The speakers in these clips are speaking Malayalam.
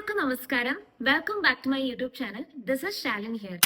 എല്ലാവർക്കും നമസ്കാരം. Welcome back to my YouTube channel. This is Shalin here.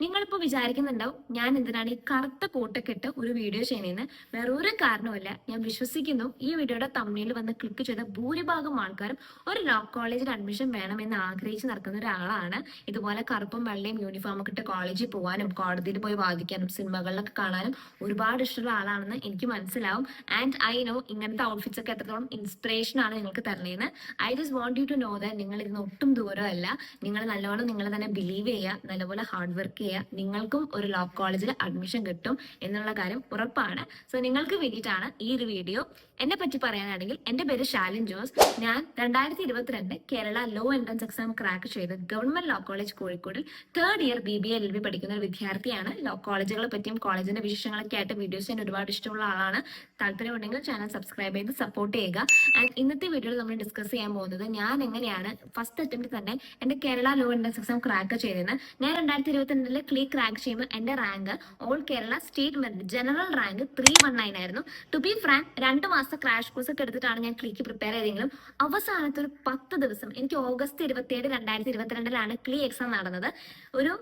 നിങ്ങളിപ്പോൾ വിചാരിക്കുന്നുണ്ടാവും ഞാൻ എന്തിനാണ് ഈ കറുത്ത കോട്ടൊക്കെ ഇട്ട് ഒരു വീഡിയോ ചെയ്യുന്നതെന്ന്. വേറെ ഒരു കാരണവുമില്ല. ഞാൻ വിശ്വസിക്കുന്നു ഈ വീഡിയോയുടെ തമ്മിൽ വന്ന് ക്ലിക്ക് ചെയ്ത ഭൂരിഭാഗം ആൾക്കാരും ഒരു ലോ കോളേജിൽ അഡ്മിഷൻ വേണമെന്ന് ആഗ്രഹിച്ച് നടക്കുന്ന ഒരാളാണ്. ഇതുപോലെ കറുപ്പും വെള്ളയും യൂണിഫോം ഒക്കെ ഇട്ട് കോളേജിൽ പോകാനും കോടതിയിൽ പോയി വാദിക്കാനും സിനിമകളിലൊക്കെ കാണാനും ഒരുപാട് ഇഷ്ടമുള്ള ആളാണെന്ന് എനിക്ക് മനസ്സിലാവും. ആൻഡ് ഐ നോ ഇങ്ങനത്തെ ഔട്ട്ഫിറ്റ്സ് ഒക്കെ എത്രത്തോളം ഇൻസ്പിറേഷൻ ആണ് നിങ്ങൾക്ക് തരുന്നതെന്ന്. I just want you to know that നിങ്ങൾ ഇതിന് ഒട്ടും ദൂരമല്ല. നിങ്ങൾ നല്ലവണ്ണം നിങ്ങൾ തന്നെ ബിലീവ് ചെയ്യുക, നല്ലപോലെ ഹാർഡ് വർക്ക് ചെയ്യുക. നിങ്ങൾക്കും ഒരു ലോ കോളേജിൽ അഡ്മിഷൻ കിട്ടും എന്നുള്ള കാര്യം ഉറപ്പാണ്. സോ നിങ്ങൾക്ക് വേണ്ടിയിട്ടാണ് ഈ ഒരു വീഡിയോ. എന്നെ പറ്റി പറയാനാണെങ്കിൽ എൻ്റെ പേര് ശാലിൻ ജോസ്. ഞാൻ 2022 Kerala law entrance exam crack ചെയ്ത് ഗവൺമെന്റ് ലോ കോളേജ് കോഴിക്കോടിൽ തേർഡ് ഇയർ BBA LLB പഠിക്കുന്ന ഒരു വിദ്യാർത്ഥിയാണ്. ലോ കോളേജുകളെ പറ്റിയും കോളേജിന്റെ വിശേഷങ്ങളൊക്കെ ആയിട്ട് വീഡിയോസ് ഞാൻ ഒരുപാട് ഇഷ്ടമുള്ള ആളാണ്. താല്പര്യമുണ്ടെങ്കിൽ ചാനൽ സബ്സ്ക്രൈബ് ചെയ്ത് സപ്പോർട്ട് ചെയ്യുക. ആൻഡ് ഇന്നത്തെ വീഡിയോയിൽ നമ്മൾ ഡിസ്കസ് ചെയ്യാൻ പോകുന്നത് ഞാൻ എങ്ങനെയാണ് ഫസ്റ്റ് അറ്റംപ്റ്റ് തന്നെ എൻ്റെ Kerala law entrance exam crack ചെയ്തതെന്ന്. ഞാൻ 2022 ക്രാക്ക് ചെയ്യുമ്പോൾ എൻ്റെ rank all Kerala state merit general rank 319 ആയിരുന്നു. ടു ബി ഫ്രാങ്ക് 2 മാസത്തെ ക്രാഷ് കോഴ്സ് ഒക്കെ എടുത്തിട്ടാണ് ഞാൻ ക്ലീക്ക് പ്രിപ്പയർ ചെയ്തെങ്കിലും അവസാനത്തെ ഒരു 10 ദിവസം, എനിക്ക് ഓഗസ്റ്റ് 27 2022 ക്ലീ എക്സാം നടന്നത്. ഒരു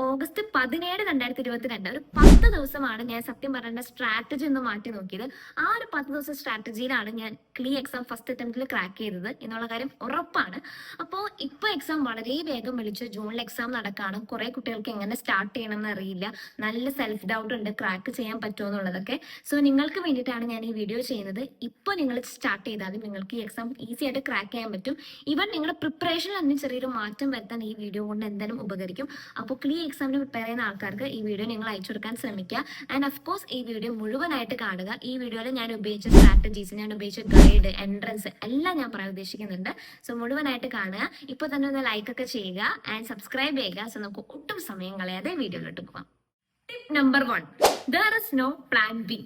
ഓഗസ്റ്റ് 17 2022 ഒരു 10 ദിവസമാണ് ഞാൻ സത്യം പറഞ്ഞ സ്ട്രാറ്റജി ഒന്ന് മാറ്റി നോക്കിയത്. ആ ഒരു 10 ദിവസം സ്ട്രാറ്റജിയിലാണ് ഞാൻ ക്ലീ എക്സാം ഫസ്റ്റ് അറ്റംപ്റ്റിൽ ക്രാക്ക് ചെയ്തത് എന്നുള്ള കാര്യം ഉറപ്പാണ്. അപ്പോൾ ഇപ്പോൾ എക്സാം വളരെ വേഗം വിളിച്ച് ജൂണിൽ എക്സാം നടക്കാണ്. കുറെ കുട്ടികൾക്ക് എങ്ങനെ സ്റ്റാർട്ട് ചെയ്യണമെന്ന് അറിയില്ല, നല്ല സെൽഫ് ഡൗട്ട് ഉണ്ട് ക്രാക്ക് ചെയ്യാൻ പറ്റുമോ എന്നുള്ളതൊക്കെ. സോ നിങ്ങൾക്ക് വേണ്ടിയിട്ടാണ് ഞാൻ ഈ വീഡിയോ ചെയ്യുന്നത്. ഇപ്പോൾ നിങ്ങൾ സ്റ്റാർട്ട് ചെയ്താലും നിങ്ങൾക്ക് ഈ എക്സാം ഈസി ആയിട്ട് ക്രാക്ക് ചെയ്യാൻ പറ്റും. ഈവൻ നിങ്ങളുടെ പ്രിപ്പറേഷനിൽ തന്നെ ചെറിയൊരു മാറ്റം വരുത്താൻ ഈ വീഡിയോ കൊണ്ട് എന്തായാലും ഉപകരിക്കും. അപ്പോൾ ക്ലീ എക്സാമിന് പ്രിപ്പയർ ചെയ്യുന്ന ആൾക്കാർക്ക് ഈ വീഡിയോ നിങ്ങൾ അയച്ചു കൊടുക്കാൻ ശ്രമിക്കുക. ആൻഡ് ഓഫ് കോഴ്സ് ഈ വീഡിയോ മുഴുവനായിട്ട് കാണുക. ഈ വീഡിയോയിൽ ഞാൻ ഉപയോഗിച്ച സ്ട്രാറ്റജീസ്, ഞാൻ ഉപയോഗിച്ച ഗൈഡ്, എൻട്രൻസ് എല്ലാം ഞാൻ പറയാൻ ഉദ്ദേശിക്കുന്നുണ്ട്. സോ മുഴുവനായിട്ട് കാണുക. ഇപ്പോൾ തന്നെ ഒന്ന് ലൈക്ക് ഒക്കെ ചെയ്യുക ആൻഡ് സബ്സ്ക്രൈബ് ചെയ്യുക. സോ നമുക്ക് ഒട്ടും സമയം കളയാതെ വീഡിയോയിലോട്ട് പോകാം. Tip number 1, there is no plan B.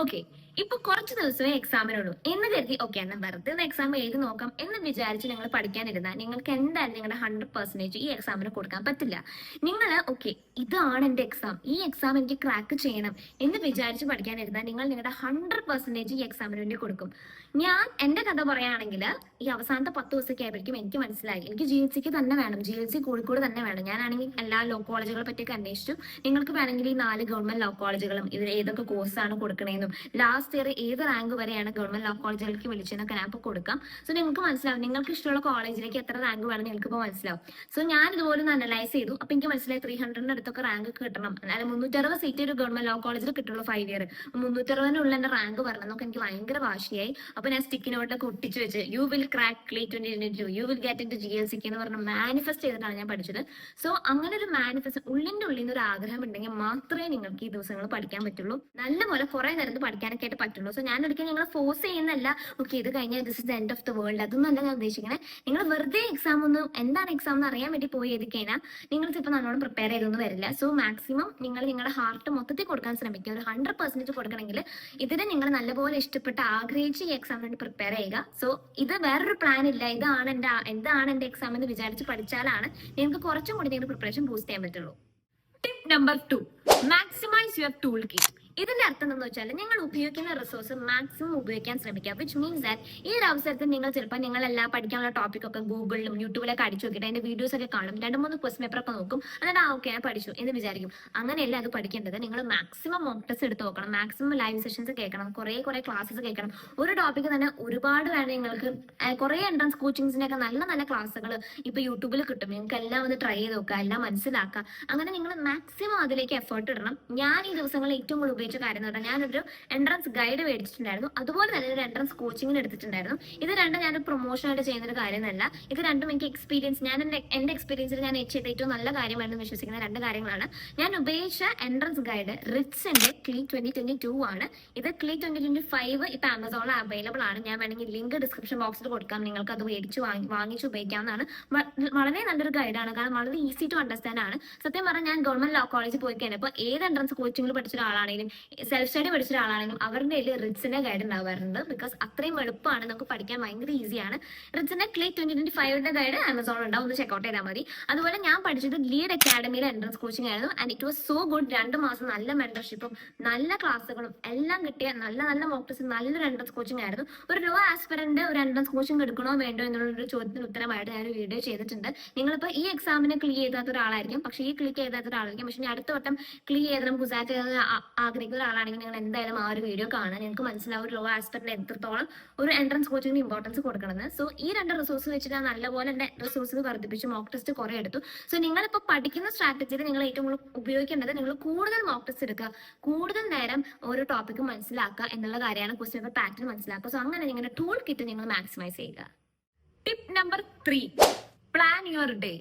Okay, ഇപ്പൊ കുറച്ച് ദിവസമേ എക്സാമിനുള്ളൂ എന്ന് കരുതി ഓക്കെ എന്നാൽ വെറുതെ ഒന്ന് എക്സാം എഴുതി നോക്കാം എന്ന് വിചാരിച്ച് നിങ്ങൾ പഠിക്കാനിരുന്നാൽ നിങ്ങൾക്ക് എന്തായാലും നിങ്ങളുടെ 100% ഈ എക്സാമിന് കൊടുക്കാൻ പറ്റില്ല. നിങ്ങൾ ഓക്കെ ഇതാണ് എൻ്റെ എക്സാം, ഈ എക്സാം എനിക്ക് ക്രാക്ക് ചെയ്യണം എന്ന് വിചാരിച്ച് പഠിക്കാനിരുന്നാൽ നിങ്ങൾ നിങ്ങളുടെ 100% ഈ എക്സാമിന് വേണ്ടി കൊടുക്കും. ഞാൻ എൻ്റെ കഥ പറയുകയാണെങ്കിൽ ഈ അവസാനത്തെ 10 ദിവസമൊക്കെ ആയപ്പോഴേക്കും എനിക്ക് മനസ്സിലായി എനിക്ക് GLC തന്നെ വേണം, GLC കോഴിക്കോട് തന്നെ വേണം. ഞാനാണെങ്കിൽ എല്ലാ ലോ കോളേജുകളെ പറ്റിയൊക്കെ അന്വേഷിച്ചു. നിങ്ങൾക്ക് വേണമെങ്കിൽ ഈ 4 ഗവൺമെന്റ് ലോ കോളേജുകളും ഇതിൽ ഏതൊക്കെ കോഴ്സാണ് കൊടുക്കണേന്നും ലാസ്റ്റ് ഇയർ ഏത് റാങ്ക് വരെയാണ് ഗവൺമെന്റ് ലോ കോളേജുകൾക്ക് വിളിച്ചതെന്നൊക്കെ ഞാൻ ഇപ്പോൾ കൊടുക്കാം. സോ നിങ്ങൾക്ക് മനസ്സിലാവും നിങ്ങൾക്ക് ഇഷ്ടമുള്ള കോളേജിലേക്ക് എത്ര റാങ്ക് വേണം നിങ്ങൾക്ക് ഇപ്പോൾ മനസ്സിലാവും. സോ ഞാൻ ഇതുപോലെ ഒന്ന് അനലൈസ് ചെയ്തു. അപ്പോൾ എനിക്ക് മനസ്സിലായി 300 അടുത്തൊക്കെ റാങ്ക് കിട്ടണം, അതായത് 360 സീറ്റ് ഒരു ഗവൺമെന്റ് ലോ കോളേജിൽ കിട്ടുള്ളൂ 5 ഇയർ. 360 എൻ്റെ റാങ്ക് വരണം എന്നൊക്കെ എനിക്ക് ഭയങ്കര വാശിയായി. അപ്പോൾ ഞാൻ സ്റ്റിക്കി നോട്ടൊക്കെ ഒട്ടിച്ച് വെച്ച് യു വിൽ ക്രാക്ക് ക്ലീ 2022, you will get into GLC എന്ന് പറഞ്ഞ് മാനിഫെസ്റ്റ് ചെയ്തിട്ടാണ് ഞാൻ പഠിച്ചത്. സോ അങ്ങനെ ഒരു മാനിഫെസ്റ്റ് ഉള്ളിൻ്റെ ഉള്ളിൽ നിന്ന് ഒരു ആഗ്രഹം ഉണ്ടെങ്കിൽ മാത്രമേ നിങ്ങൾക്ക് ഈ ദിവസങ്ങൾ പഠിക്കാൻ പറ്റുള്ളൂ. നല്ലപോലെ കുറെ നേരത്ത് പഠിക്കാനൊക്കെ ആയിട്ട് പറ്റുള്ളൂ. സോ ഞാൻ ഒരിക്കലും നിങ്ങൾ ഫോഴ്സ് ചെയ്യുന്നല്ല ഓക്കെ ഇത് കഴിഞ്ഞാൽ this is the end of the world, അതൊന്നും അല്ല ഞാൻ ഉദ്ദേശിക്കണേ. നിങ്ങൾ വെറുതെ എക്സാം ഒന്ന് എന്താണ് എക്സാം എന്ന് അറിയാൻ വേണ്ടി പോയി എഴുതി കഴിഞ്ഞാൽ നിങ്ങൾ ചിലപ്പോൾ നല്ലോണം പ്രിപ്പയർ ചെയ്തൊന്നും വരില്ല. സോ മാക്സിമം നിങ്ങൾ നിങ്ങളുടെ ഹാർട്ട് മൊത്തത്തിൽ കൊടുക്കാൻ ശ്രമിക്കുക. ഒരു 100% കൊടുക്കണമെങ്കിൽ ഇതിന് നിങ്ങൾ നല്ലപോലെ ഇഷ്ടപ്പെട്ട് ആഗ്രഹിച്ച് ഈ എക്സാമിന് വേണ്ടി പ്രിപ്പയർ ചെയ്യുക. സോ ഇത് വേറൊരു പ്ലാൻ ഇല്ല, ഇതാണ് എൻ്റെ എക്സാം എന്ന് വിചാരിച്ച് പഠിച്ചാലാണ് നിങ്ങൾക്ക് കുറച്ചും കൂടി നിങ്ങളുടെ പ്രിപ്പറേഷൻ ബൂസ്റ്റ് ചെയ്യാൻ പറ്റുള്ളൂ. Tip number 2, maximize your tool kit. ഇതിന്റെ അർത്ഥം എന്താണെന്ന് വെച്ചാൽ നിങ്ങൾ ഉപയോഗിക്കുന്ന റിസോഴ്സ് മാക്സിമം ഉപയോഗിക്കാൻ ശ്രമിക്കുക. വിച്ച് മീൻസ് ദാറ്റ് ഈ ഒരു അവസരത്തിൽ നിങ്ങൾ ചിലപ്പോൾ നിങ്ങളെല്ലാം പഠിക്കാനുള്ള ടോപ്പിക്കൊക്കെ ഗൂഗിളിലും യൂട്യൂബിലൊക്കെ അടിച്ചു നോക്കിയിട്ട് അതിന്റെ വീഡിയോസ് ഒക്കെ കാണും, 2-3 ക്വസ്റ്റ്യൻ പേപ്പർ ഒക്കെ നോക്കും, എന്നിട്ട് ഓക്കെ ഞാൻ പഠിച്ചു എന്ന് വിചാരിക്കും. അങ്ങനെയല്ല അത് പഠിക്കേണ്ടത്. നിങ്ങൾ മാക്സിമം മോക്ക് ടെസ്റ്റ് എടുത്ത് നോക്കണം, മാക്സിമം ലൈവ് സെഷൻസ് കേൾക്കണം, കുറേ ക്ലാസ്സസ് കേൾക്കണം. ഒരു ടോപ്പിക്ക് തന്നെ ഒരുപാട് വേണം നിങ്ങൾക്ക്. കുറേ എൻട്രൻസ് കോച്ചിങ്സിന്റെ ഒക്കെ നല്ല നല്ല ക്ലാസ്സുകൾ ഇപ്പൊ യൂട്യൂബിൽ കിട്ടും. നിങ്ങൾക്ക് എല്ലാം ഒന്ന് ട്രൈ ചെയ്ത് നോക്കുക, എല്ലാം മനസ്സിലാക്കുക. അങ്ങനെ നിങ്ങൾ മാക്സിമം അതിലേക്ക് എഫേർട്ട് ഇടണം. ഞാൻ ഈ ദിവസങ്ങളിൽ ഏറ്റവും കൂടുതൽ ഉപയോഗിച്ച കാര്യം എന്ന് പറഞ്ഞാൽ ഞാനൊരു എൻട്രൻസ് ഗൈഡ് മേടിച്ചിട്ടുണ്ടായിരുന്നു, അതുപോലെ തന്നെ ഒരു എൻട്രൻസ് കോച്ചിങ്ങിന് എടുത്തിട്ടുണ്ടായിരുന്നു. ഇത് രണ്ടും ഞാൻ പ്രൊമോഷൻ ആയിട്ട് ചെയ്യുന്ന ഒരു കാര്യമല്ല. ഇത് രണ്ടും എനിക്ക് എക്സ്പീരിയൻസ്, ഞാൻ എൻ്റെ എക്സ്പീരിയൻസിൽ ഞാൻ ചെയ്ത ഏറ്റവും നല്ല കാര്യമാണെന്ന് വിശ്വസിക്കുന്ന 2 കാര്യങ്ങളാണ്. ഞാൻ ഉപയോഗിച്ച എൻട്രൻസ് ഗൈഡ് റിറ്റ്സിന്റെ ക്ലീ 2022 ആണ്. ഇത് ക്ലീ 2025 ഇപ്പൊ ആമസോണിൽ അവൈലബിൾ ആണ്. ഞാൻ വേണമെങ്കിൽ ലിങ്ക് ഡിസ്ക്രിപ്ഷൻ ബോക്സിൽ കൊടുക്കാം, നിങ്ങൾക്ക് അത് മേടിച്ച് വാങ്ങിച്ച് ഉപയോഗിക്കാവുന്നതാണ്. വളരെ നല്ലൊരു ഗൈഡാണ്, കാരണം വളരെ ഈസി ടു അണ്ടർസ്റ്റാൻഡ് ആണ്. സത്യം പറഞ്ഞാൽ ഞാൻ ഗവൺമെന്റ് ലോ കോളേജിൽ പോയി കഴിഞ്ഞപ്പോൾ ഏത് എൻട്രൻസ് കോച്ചിങ്ങിൽ പഠിച്ച ഒരാളാണെങ്കിലും സെൽഫ് സ്റ്റഡി പഠിച്ച ഒരാളാണെങ്കിലും അവരുടെ കയ്യിൽ റിറ്റ്സിന്റെ ഗൈഡ് ഉണ്ടാവാറുണ്ട്. ബിക്കോസ് അത്രയും എളുപ്പമാണ്, നമുക്ക് പഠിക്കാൻ ഭയങ്കര ഈസിയാണ്. റിറ്റ്സിന്റെ ക്ലേ 2025 ഗൈഡ് ആമസോൺ ഉണ്ടാവും, ഒന്ന് ചെക്കൗട്ട് ചെയ്താൽ മതി. അതുപോലെ ഞാൻ പഠിച്ചത് ലീഡ് അക്കാഡമിയിലെ എൻട്രൻസ് കോച്ചിങ് ആയിരുന്നു. And it was so good. 2 മാസം നല്ല മെന്റർഷിപ്പും നല്ല ക്ലാസ്സുകളും എല്ലാം കിട്ടിയ നല്ല നല്ല മോക്ക് ടെസ്റ്റ്, നല്ലൊരു എൻട്രൻസ് കോച്ചിങ് ആയിരുന്നു. ഒരു ലോ ആസ്പിറന്റ് ഒരു എൻട്രൻസ് കോച്ചിങ് എടുക്കണോ വേണ്ടോ എന്നുള്ളൊരു ചോദ്യത്തിന് ഉത്തരമായിട്ട് ഞാൻ ഒരു വീഡിയോ ചെയ്തിട്ടുണ്ട്. നിങ്ങളിപ്പോൾ ഈ എക്സാമിനെ ക്ലിയർ ചെയ്താത്ത ഒരാളായിരിക്കും, പക്ഷേ ഈ ക്ലിക്ക് ചെയ്താത്ത ഒരാളായിരിക്കും. പക്ഷേ അടുത്ത വട്ടം ക്ലിയർ ചെയ്തണം കുസാറ്റ് ആഗ്രഹിക്കുന്ന ഒരാളാണെങ്കിൽ നിങ്ങൾ എന്തായാലും ആ ഒരു വീഡിയോ കാണാൻ നിങ്ങൾക്ക് മനസ്സിലാവും ലോ ആസ്പിറന്റ് എത്രത്തോളം ഒരു എൻട്രൻസ് കോച്ചിങ്ങിന് ഇമ്പോർട്ടൻസ് കൊടുക്കണമെന്ന്. സോ ഈ 2 റിസോഴ്സ് വെച്ചിട്ട് ഞാൻ നല്ലപോലെ എൻ്റെ റിസോഴ്സസ് വർദ്ധിപ്പിച്ച് മോക്ക് ടെസ്റ്റ് കുറെ എടുത്തു. സോ നിങ്ങളിപ്പോൾ പഠിക്കുന്ന സ്ട്രാറ്റജിയിൽ നിങ്ങൾ ഏറ്റവും കൂടുതൽ ഉപയോഗിക്കേണ്ടത് നിങ്ങൾ കൂടുതൽ മോക്ക് ടെസ്റ്റ് എടുക്കുക, കൂടുതൽ നേരം ഓരോ ടോപ്പിക്ക് മനസ്സിലാക്കുക എന്നുള്ള കാര്യമാണ്. ക്വസ്റ്റ്യൻ പേപ്പർ പാറ്റേൺ മനസ്സിലാക്കുക. സോ അങ്ങനെ നിങ്ങളുടെ ടൂൾ കിറ്റ് നിങ്ങൾ മാക്സിമൈസ് ചെയ്യുക. Tip number 3, plan your day.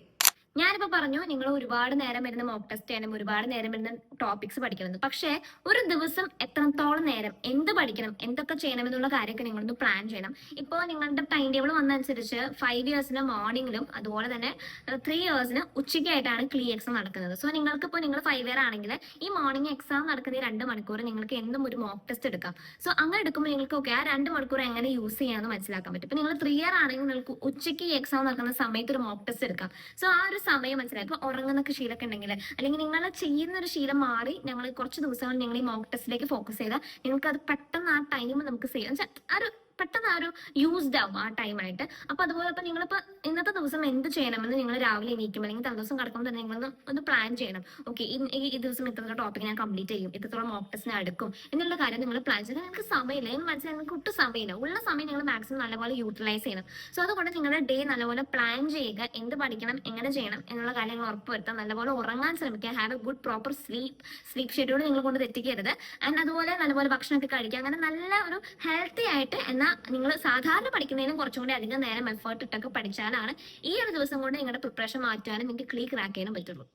ഞാനിപ്പോൾ പറഞ്ഞു നിങ്ങൾ ഒരുപാട് നേരം വരുന്ന മോക്ക് ടെസ്റ്റ് ചെയ്യണം, ഒരുപാട് നേരം വരുന്ന ടോപ്പിക്സ് പഠിക്കണം. പക്ഷേ ഒരു ദിവസം എത്രത്തോളം നേരം എന്ത് പഠിക്കണം, എന്തൊക്കെ ചെയ്യണം എന്നുള്ള കാര്യമൊക്കെ നിങ്ങളൊന്ന് പ്ലാൻ ചെയ്യണം. ഇപ്പോൾ നിങ്ങളുടെ ടൈം ടേബിൾ വന്നതനുസരിച്ച് 5 ഇയേഴ്സിന് മോർണിംഗിലും അതുപോലെ തന്നെ 3 ഇയേഴ്സിന് ഉച്ചയ്ക്കായിട്ടാണ് ക്ലീ എക്സാം നടക്കുന്നത്. സോ നിങ്ങൾക്കിപ്പോൾ നിങ്ങൾ 5 ഇയർ ആണെങ്കിൽ ഈ മോർണിംഗ് എക്സാം നടക്കുന്ന 2 മണിക്കൂർ നിങ്ങൾക്ക് എന്തും ഒരു മോക്ക് ടെസ്റ്റ് എടുക്കാം. സോ അങ്ങനെ എടുക്കുമ്പോൾ നിങ്ങൾക്ക് ഓക്കെ ആ 2 മണിക്കൂർ എങ്ങനെ യൂസ് ചെയ്യാമെന്ന് മനസ്സിലാക്കാൻ പറ്റും. ഇപ്പോൾ നിങ്ങൾ 3 ഇയർ ആണെങ്കിൽ നിങ്ങൾക്ക് ഉച്ചയ്ക്ക് ഈ എക്സാം നടക്കുന്ന സമയത്ത് ഒരു മോക്ക് ടെസ്റ്റ് എടുക്കാം. സോ ആ ഒരു സമയം മനസ്സിലായി. ഇപ്പൊ ഉറങ്ങുന്നൊക്കെ ശീലമൊക്കെ ഉണ്ടെങ്കിൽ അല്ലെങ്കിൽ നിങ്ങൾ ചെയ്യുന്ന ഒരു ശീലം മാറി ഞങ്ങൾ കുറച്ച് ദിവസങ്ങൾ നിങ്ങൾ ഈ മോക്ക് ടെസ്റ്റിലേക്ക് ഫോക്കസ് ചെയ്താൽ നിങ്ങൾക്ക് അത് പെട്ടെന്ന് ആ ടൈം നമുക്ക് സേവ് ആ ഒരു പെട്ടെന്ന് ആ ഒരു യൂസ്ഡ് ആവും ആ ടൈമായിട്ട്. അപ്പൊ അതുപോലെ ഇപ്പൊ നിങ്ങളിപ്പോ ഇന്നത്തെ ദിവസം എന്ത് ചെയ്യണമെന്ന് നിങ്ങൾ രാവിലെ എണീക്കും അല്ലെങ്കിൽ തലേദിവസം കിടക്കുമ്പോൾ തന്നെ നിങ്ങളൊന്ന് ഒന്ന് പ്ലാൻ ചെയ്യണം. ഓക്കെ, ഈ ദിവസം ഇത്ര ടോപ്പിക് ഞാൻ കംപ്ലീറ്റ് ചെയ്യും, ഇത്രത്തോളം മോക്ക് ടെസ്റ്റിന് എടുക്കും എന്നുള്ള കാര്യം നിങ്ങൾ പ്ലാൻ ചെയ്ത് നിങ്ങൾക്ക് സമയമില്ല എന്ന് മനസ്സിലായി, നിങ്ങൾക്ക് ഒട്ടും സമയമില്ല. ഉള്ള സമയം നിങ്ങൾ മാക്സിമം നല്ലപോലെ യൂട്ടിലൈസ് ചെയ്യണം. സോ അതുകൊണ്ട് നിങ്ങളുടെ ഡേ നല്ലപോലെ പ്ലാൻ ചെയ്യുക, എന്ത് പഠിക്കണം, എങ്ങനെ ചെയ്യണം എന്നുള്ള കാര്യങ്ങൾ ഉറപ്പുവരുത്താം. നല്ലപോലെ ഉറങ്ങാൻ ശ്രമിക്കുക. Have A good proper sleep schedule നിങ്ങൾ കൊണ്ട് തെറ്റിക്കരുത്. ആൻഡ് അതുപോലെ നല്ലപോലെ ഭക്ഷണമൊക്കെ കഴിക്കുക. അങ്ങനെ നല്ല ഒരു ഹെൽത്തി ആയിട്ട് എന്നാൽ നിങ്ങൾ സാധാരണ പഠിക്കുന്നതിനും കുറച്ചും കൂടി അധികം നേരം എഫേർട്ട് ഇട്ടൊക്കെ പഠിച്ചാലാണ് ഈ ഒരു ദിവസം കൊണ്ട് നിങ്ങളുടെ പ്രിപ്പറേഷൻ മാറ്റാനും നിങ്ങൾക്ക് ക്രാക്ക് ചെയ്യാനും പറ്റുള്ളൂ.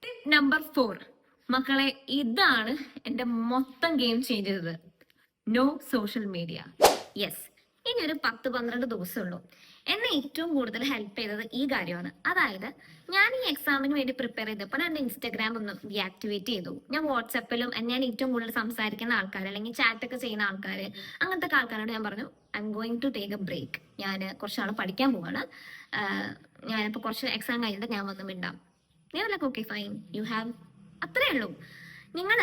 ടിപ്പ് നമ്പർ 4, മക്കളെ, ഇതാണ് എൻ്റെ മൊത്തം ഗെയിം ചേഞ്ച് ചെയ്തത്. No social media. യെസ്, ഇനി ഒരു 10-12 ദിവസമുള്ളൂ. എന്നെ ഏറ്റവും കൂടുതൽ ഹെൽപ്പ് ചെയ്തത് ഈ കാര്യമാണ്. അതായത് ഞാൻ ഈ എക്സാമിന് വേണ്ടി പ്രിപ്പയർ ചെയ്തപ്പോൾ ഞാൻ ഇൻസ്റ്റാഗ്രാം ഒന്ന് ഡീആക്ടിവേറ്റ് ചെയ്തു. ഞാൻ വാട്സപ്പിലും ഞാൻ ഏറ്റവും കൂടുതൽ സംസാരിക്കുന്ന ആൾക്കാർ അല്ലെങ്കിൽ ചാറ്റൊക്കെ ചെയ്യുന്ന ആൾക്കാർ അങ്ങനത്തെ ആൾക്കാരോട് ഞാൻ പറഞ്ഞു I'm going to take a break. ഞാൻ കുറച്ച് നാൾ പഠിക്കാൻ പോവാണ്, ഞാനിപ്പോൾ കുറച്ച് എക്സാം കഴിഞ്ഞിട്ട് ഞാൻ വന്ന് മിണ്ടാം. ഞാൻ like okay fine, you have, അത്രേ ഉള്ളൂ. നിങ്ങൾ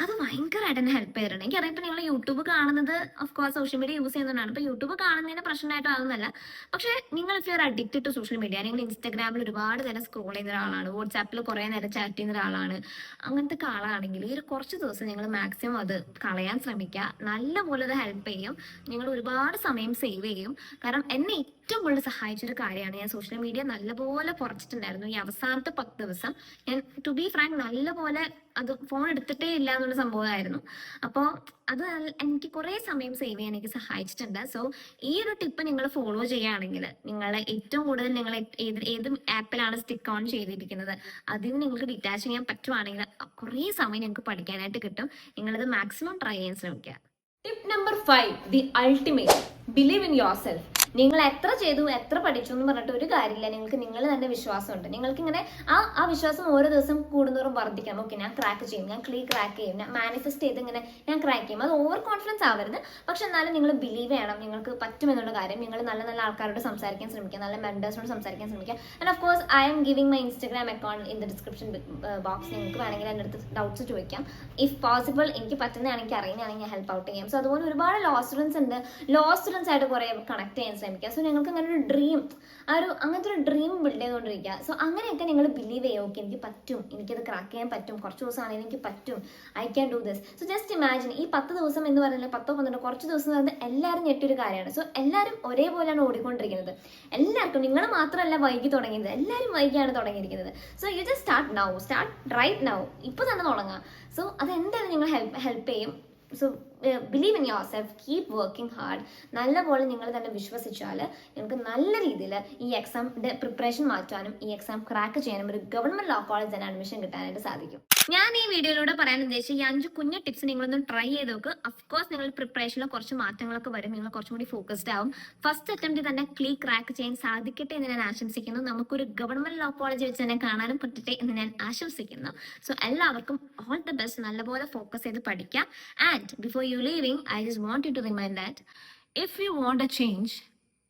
അത് ഭയങ്കരമായിട്ട് തന്നെ ഹെൽപ്പ് ചെയ്തിട്ടുണ്ട്. എനിക്കറിയാം ഇപ്പം നിങ്ങൾ യൂട്യൂബ് കാണുന്നത് of course social media use ചെയ്യുന്നതാണ്. ഇപ്പം യൂട്യൂബ് കാണുന്നതിന് പ്രശ്നമായിട്ട് ആവുന്നല്ല. പക്ഷേ നിങ്ങൾ if you are addicted to social media, നിങ്ങൾ ഇൻസ്റ്റാഗ്രാമിൽ ഒരുപാട് നേരം സ്ക്രോൾ ചെയ്യുന്ന ഒരാളാണ്, വാട്സാപ്പിൽ കുറേ നേരം ചാറ്റ് ചെയ്യുന്ന ഒരാളാണ്, അങ്ങനത്തെ ആളാണെങ്കിൽ ഈ ഒരു കുറച്ച് ദിവസം നിങ്ങൾ മാക്സിമം അത് കളയാൻ ശ്രമിക്കുക. നല്ലപോലെ അത് ഹെൽപ്പ് ചെയ്യും, നിങ്ങൾ ഒരുപാട് സമയം സേവ് ചെയ്യും. കാരണം എന്നെ ഏറ്റവും കൂടുതൽ സഹായിച്ചൊരു കാര്യമാണ് ഞാൻ സോഷ്യൽ മീഡിയ നല്ലപോലെ കുറച്ചിട്ടുണ്ടായിരുന്നു. ഈ അവസാനത്തെ 10 ദിവസം ഞാൻ ടു ബി ഫ്രാങ്ക് നല്ലപോലെ അത് ഫോൺ എടുത്തിട്ടേ ഇല്ല എന്നുള്ള സംഭവമായിരുന്നു. അപ്പോൾ അത് എനിക്ക് കുറേ സമയം സേവ് ചെയ്യാൻ എനിക്ക് സഹായിച്ചിട്ടുണ്ട്. സോ ഈ ഒരു ടിപ്പ് നിങ്ങൾ ഫോളോ ചെയ്യുകയാണെങ്കിൽ നിങ്ങൾ ഏറ്റവും കൂടുതൽ നിങ്ങൾ ഏത് ആപ്പിലാണ് സ്റ്റിക്ക് ഓൺ ചെയ്തിരിക്കുന്നത് അതിൽ നിന്ന് നിങ്ങൾക്ക് ഡിറ്റാച്ച് ചെയ്യാൻ പറ്റുവാണെങ്കിൽ കുറേ സമയം നിങ്ങൾക്ക് പഠിക്കാനായിട്ട് കിട്ടും. നിങ്ങളത് മാക്സിമം ട്രൈ ചെയ്യാൻ ശ്രമിക്കുക. Tip number 5, the ultimate, believe in your self. നിങ്ങൾ എത്ര ചെയ്തു എത്ര പഠിച്ചു എന്ന് പറഞ്ഞിട്ട് ഒരു കാര്യമില്ല. നിങ്ങൾക്ക് നിങ്ങൾ തന്നെ വിശ്വാസമുണ്ട്. നിങ്ങൾക്ക് ഇങ്ങനെ ആ വിശ്വാസം ഓരോ ദിവസം കൂടുന്നവരും വർദ്ധിക്കണം. ഓക്കെ, ഞാൻ ക്രാക്ക് ചെയ്യും, ഞാൻ ക്രാക്ക് ചെയ്യും, ഞാൻ മാനിഫെസ്റ്റ് ചെയ്ത് ഇങ്ങനെ ഞാൻ ക്രാക്ക് ചെയ്യും. അത് ഓവർ കോൺഫിഡൻസ് ആവരുത്, പക്ഷെ എന്നാലും നിങ്ങൾ ബിലീവ് ചെയ്യണം നിങ്ങൾക്ക് പറ്റുമെന്നുള്ള കാര്യം. നിങ്ങൾ നല്ല നല്ല ആൾക്കാരോട് സംസാരിക്കാൻ ശ്രമിക്കുക, നല്ല മെന്റേഴ്സിനോട് സംസാരിക്കാൻ ശ്രമിക്കുക. And of course I M giving my Instagram account in the description box. നിങ്ങൾക്ക് വേണമെങ്കിൽ എൻ്റെ അടുത്ത് ഡൗട്ട്സ് ചോദിക്കാം. ഇഫ് പോസിബിൾ എനിക്ക് പറ്റുന്നതാണെങ്കിൽ എനിക്ക് അറിയുന്നതാണെങ്കിൽ ഞാൻ ഹെൽപ്പ് ഔട്ട് ചെയ്യാം. സോ അതുപോലെ ഒരുപാട് ലോ സ്റ്റുഡൻസ് ഉണ്ട്. ലോ സ്റ്റുഡൻസ് ആയിട്ട് കുറേ കണക്ട് ചെയ്യാൻ ശ്രമിക്കുക. സോ നിങ്ങൾക്ക് അങ്ങനെ ഒരു ഡ്രീം, അങ്ങനത്തെ ഒരു ഡ്രീം ബിൽഡ് ചെയ്തുകൊണ്ടിരിക്കുക. സോ അങ്ങനെയൊക്കെ നിങ്ങൾ ബിലീവ് ചെയ്യുക. ഓക്കെ, എനിക്ക് പറ്റും, എനിക്കത് ക്രാക്ക് ചെയ്യാൻ പറ്റും, കുറച്ച് ദിവസമാണെങ്കിൽ എനിക്ക് പറ്റും, I can do this. So just imagine ഈ 10 ദിവസം എന്ന് പറയുന്നത് 10-12 കുറച്ച് ദിവസം എന്ന് പറയുന്നത് എല്ലാവരും ഞെട്ടിയൊരു കാര്യമാണ്. സോ എല്ലാവരും ഒരേപോലെയാണ് ഓടിക്കൊണ്ടിരിക്കുന്നത്. എല്ലാവർക്കും, നിങ്ങൾ മാത്രമല്ല വൈകി തുടങ്ങിയത്, എല്ലാവരും വൈകിയാണ് തുടങ്ങിയിരിക്കുന്നത്. So you just start right now. ഇപ്പോൾ തന്നെ തുടങ്ങാം. സോ അതെന്തായാലും നിങ്ങൾ ഹെൽപ്പ് ചെയ്യും. So believe in yourself, keep working hard. നല്ലപോലെ നിങ്ങൾ തന്നെ വിശ്വസിച്ചാൽ നിങ്ങൾക്ക് നല്ല രീതിയിൽ ഈ എക്സാമിൻ്റെ പ്രിപ്പറേഷൻ മാറ്റാനും ഈ എക്സാം ക്രാക്ക് ചെയ്യാനും ഒരു ഗവൺമെൻറ് ലോ കോളേജ് തന്നെ അഡ്മിഷൻ കിട്ടാനായിട്ട് സാധിക്കും. ഞാൻ ഈ വീഡിയോയിലൂടെ പറയാൻ ഉദ്ദേശിച്ച ഈ 5 കുഞ്ഞു ടിപ്സ് നിങ്ങളൊന്ന് ട്രൈ ചെയ്ത് നോക്ക്. അഫ്കോഴ്സ് നിങ്ങളുടെ പ്രിപ്പറേഷനിൽ കുറച്ച് മാറ്റങ്ങളൊക്കെ വരും, നിങ്ങൾ കുറച്ചും കൂടി ഫോക്കസ്ഡ് ആവും. ഫസ്റ്റ് അറ്റംപ്റ്റ് തന്നെ ക്രാക്ക് ചെയ്യാൻ സാധിക്കട്ടെ എന്ന് ഞാൻ ആശംസിക്കുന്നു. നമുക്കൊരു ഗവൺമെന്റ് ലോ കോളേജ് വെച്ച് തന്നെ കാണാനും പറ്റട്ടെ എന്ന് ഞാൻ ആശംസിക്കുന്നു. സോ എല്ലാവർക്കും ഓൾ ദ ബെസ്റ്റ്. നല്ലപോലെ ഫോക്കസ് ചെയ്ത് പഠിക്കാം. And before you leaving, I just want you to remind that if you want a change,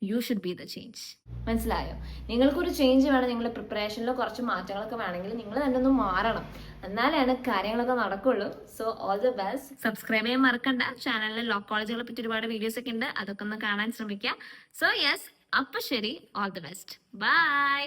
you should be the change. മനസ്സിലായോ? നിങ്ങൾക്കൊരു ചേഞ്ച് വേണം, നിങ്ങളുടെ പ്രിപ്പറേഷനിൽ കുറച്ച് മാറ്റങ്ങളൊക്കെ വേണമെങ്കിൽ നിങ്ങൾ തന്നെ ഒന്ന് മാറണം, എന്നാലാണ് കാര്യങ്ങളൊക്കെ നടക്കുള്ളൂ. So all the best. Subscribe ചെയ്യാൻ മറക്കണ്ട. ചാനലിൽ ലോ കോളേജുകളെ പറ്റി ഒരുപാട് വീഡിയോസ് ഒക്കെ ഉണ്ട്, അതൊക്കെ ഒന്ന് കാണാൻ ശ്രമിക്കുക. സോ യെസ്, അപ്പൊ ശരി, ഓൾ ദ ബെസ്റ്റ്, ബൈ.